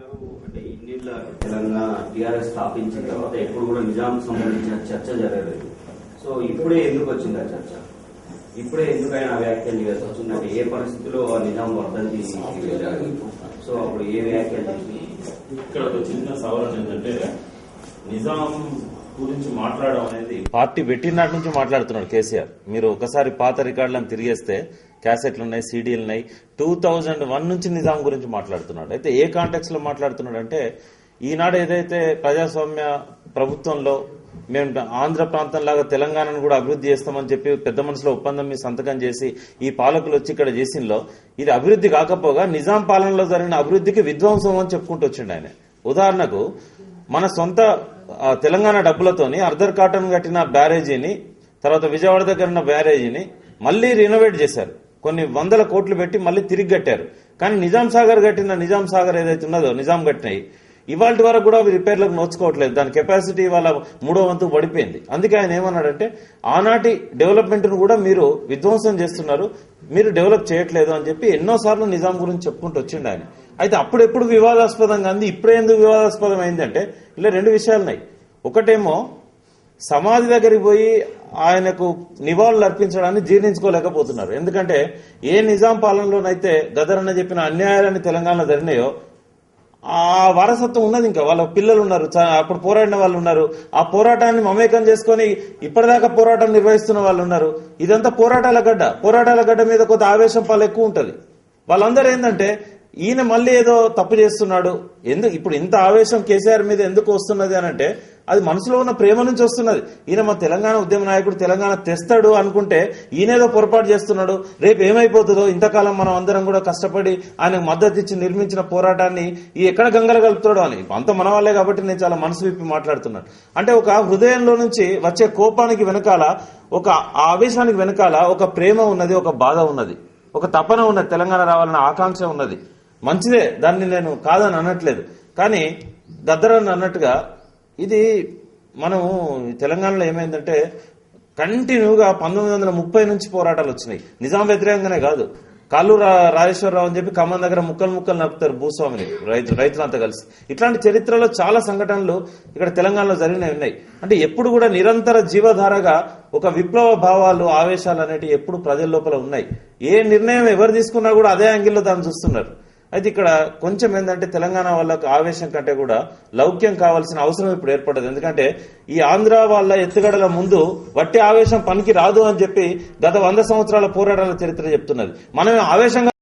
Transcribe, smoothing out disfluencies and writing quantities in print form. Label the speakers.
Speaker 1: అంటే ఇన్నిళ్ళ తెలంగాణ టీఆర్ఎస్ స్థాపించిన తర్వాత ఎప్పుడు కూడా నిజాం సంబంధించిన చర్చ జరగలేదు. సో ఇప్పుడే ఎందుకు వచ్చింది ఆ చర్చ? ఇప్పుడే ఎందుకైనా వ్యాఖ్యలు చేయాల్సి వచ్చిందంటే ఏ పరిస్థితిలో నిజాం వర్ధంతి వెళ్ళారు? సో అప్పుడు ఏ వ్యాఖ్యలు చేసి
Speaker 2: ఇక్కడ ఒక చిన్న సవరణ ఏంటంటే నిజాం గురించి మాట్లాడడం అనేది పార్టీ పెట్టినట్టు నుంచి మాట్లాడుతున్నాడు కేసీఆర్. మీరు ఒకసారి పాత రికార్డులను తిరిగేస్తే క్యాసెట్లు ఉన్నాయి, సీడీలు ఉన్నాయి. 2001 నుంచి నిజాం గురించి మాట్లాడుతున్నాడు. అయితే ఏ కాంటెక్స్ లో మాట్లాడుతున్నాడు అంటే ఈనాడు ఏదైతే ప్రజాస్వామ్య ప్రభుత్వంలో మేము ఆంధ్ర ప్రాంతం లాగా తెలంగాణను కూడా అభివృద్ధి చేస్తామని చెప్పి పెద్ద మనసులో ఒప్పందం మీద సంతకం చేసి ఈ పాలకులు వచ్చి ఇక్కడ చేసినలో ఇది అభివృద్ధి కాకపోగా నిజాం పాలనలో జరిగిన అభివృద్ధికి విధ్వంసం అని చెప్పుకుంటూ వచ్చిండు ఆయన. ఉదాహరణకు మన సొంత తెలంగాణ డబ్బులతోని అర్ధర్ కాటన్ కట్టిన బ్యారేజీని, తర్వాత విజయవాడ దగ్గర ఉన్న బ్యారేజీని మళ్లీ రినోవేట్ చేశారు. కొన్ని వందల కోట్లు పెట్టి మళ్లీ తిరిగి కట్టారు. కానీ నిజాం సాగర్ కట్టిన నిజాం సాగర్ ఏదైతే ఉన్నదో నిజాం కట్టినాయి ఇవాళ వరకు కూడా అవి రిపేర్లకు నోచుకోవట్లేదు. దాని కెపాసిటీ వాళ్ళ 3వ వంతు పడిపోయింది. అందుకే ఆయన ఏమన్నాడంటే ఆనాటి డెవలప్మెంట్ ను కూడా మీరు విధ్వంసం చేస్తున్నారు, మీరు డెవలప్ చేయట్లేదు అని చెప్పి ఎన్నోసార్లు నిజాం గురించి చెప్పుకుంటూ వచ్చిండు ఆయన. అయితే అప్పుడెప్పుడు వివాదాస్పదంగా అంది, ఇప్పుడే ఎందుకు వివాదాస్పదం అయిందంటే ఇలా 2 విషయాలున్నాయి. ఒకటేమో సమాధి దగ్గరికి పోయి ఆయనకు నివాళులు అర్పించడాన్ని జీర్ణించుకోలేకపోతున్నారు. ఎందుకంటే ఏ నిజాం పాలనలోనైతే గదరన్న చెప్పిన అన్యాయాలని తెలంగాణలో జరిగినాయో ఆ వారసత్వం ఉన్నది. ఇంకా వాళ్ళ పిల్లలు ఉన్నారు, అప్పుడు పోరాడిన వాళ్ళు ఉన్నారు. ఆ పోరాటాన్ని మమేకం చేసుకుని ఇప్పటిదాకా పోరాటం నిర్వహిస్తున్న వాళ్ళు ఉన్నారు. ఇదంతా పోరాటాల గడ్డ మీద కొంత ఆవేశం పాలు ఎక్కువ ఉంటది. వాళ్ళందరూ ఏంటంటే ఈయన మళ్ళీ ఏదో తప్పు చేస్తున్నాడు, ఎందుకు ఇప్పుడు ఇంత ఆవేశం కేసీఆర్ మీద ఎందుకు వస్తున్నది అని అంటే అది మనసులో ఉన్న ప్రేమ నుంచి వస్తున్నది. ఈయన మా తెలంగాణ ఉద్యమ నాయకుడు, తెలంగాణ తెస్తాడు అనుకుంటే ఈయనేదో పొరపాటు చేస్తున్నాడు, రేపు ఏమైపోతుందో, ఇంతకాలం మనం అందరం కూడా కష్టపడి ఆయనకు మద్దతు ఇచ్చి నిర్మించిన పోరాటాన్ని ఈ ఎక్కడ గంగలు కలుపుతాడో అని. అంత మన వాళ్ళే కాబట్టి నేను చాలా మనసు విప్పి మాట్లాడుతున్నాను. అంటే ఒక హృదయంలో నుంచి వచ్చే కోపానికి వెనకాల, ఒక ఆవేశానికి వెనకాల ఒక ప్రేమ ఉన్నది, ఒక బాధ ఉన్నది, ఒక తపన ఉన్నది, తెలంగాణ రావాలన్న ఆకాంక్ష ఉన్నది. మంచిదే, దాన్ని నేను కాదని అనట్లేదు. కానీ గద్దరన్న అన్నట్టుగా ఇది మనము తెలంగాణలో ఏమైందంటే కంటిన్యూగా 1930 నుంచి పోరాటాలు వచ్చినాయి. నిజాం వ్యతిరేకంగానే కాదు, కాళ్ళూరు రాజేశ్వరరావు అని చెప్పి ఖమ్మం దగ్గర ముక్కలు నప్పుతారు భూస్వామిని రైతులంతా కలిసి. ఇట్లాంటి చరిత్రలో చాలా సంఘటనలు ఇక్కడ తెలంగాణలో జరిగినవి ఉన్నాయి. అంటే ఎప్పుడు కూడా నిరంతర జీవధారగా ఒక విప్లవ భావాలు, ఆవేశాలు అనేటివి ఎప్పుడు ప్రజల లోపల ఉన్నాయి. ఏ నిర్ణయం ఎవరు తీసుకున్నా కూడా అదే యాంగిల్లో దాన్ని చూస్తున్నారు. అయితే ఇక్కడ కొంచెం ఏంటంటే తెలంగాణ వాళ్ళకు ఆవేశం కంటే కూడా లౌక్యం కావాల్సిన అవసరం ఇప్పుడు ఏర్పడదు. ఎందుకంటే ఈ ఆంధ్ర వాళ్ళ ఎత్తుగడల ముందు వట్టి ఆవేశం పనికి రాదు అని చెప్పి గత 100 సంవత్సరాల పోరాటాల చరిత్ర చెప్తున్నది. మనం ఆవేశంగా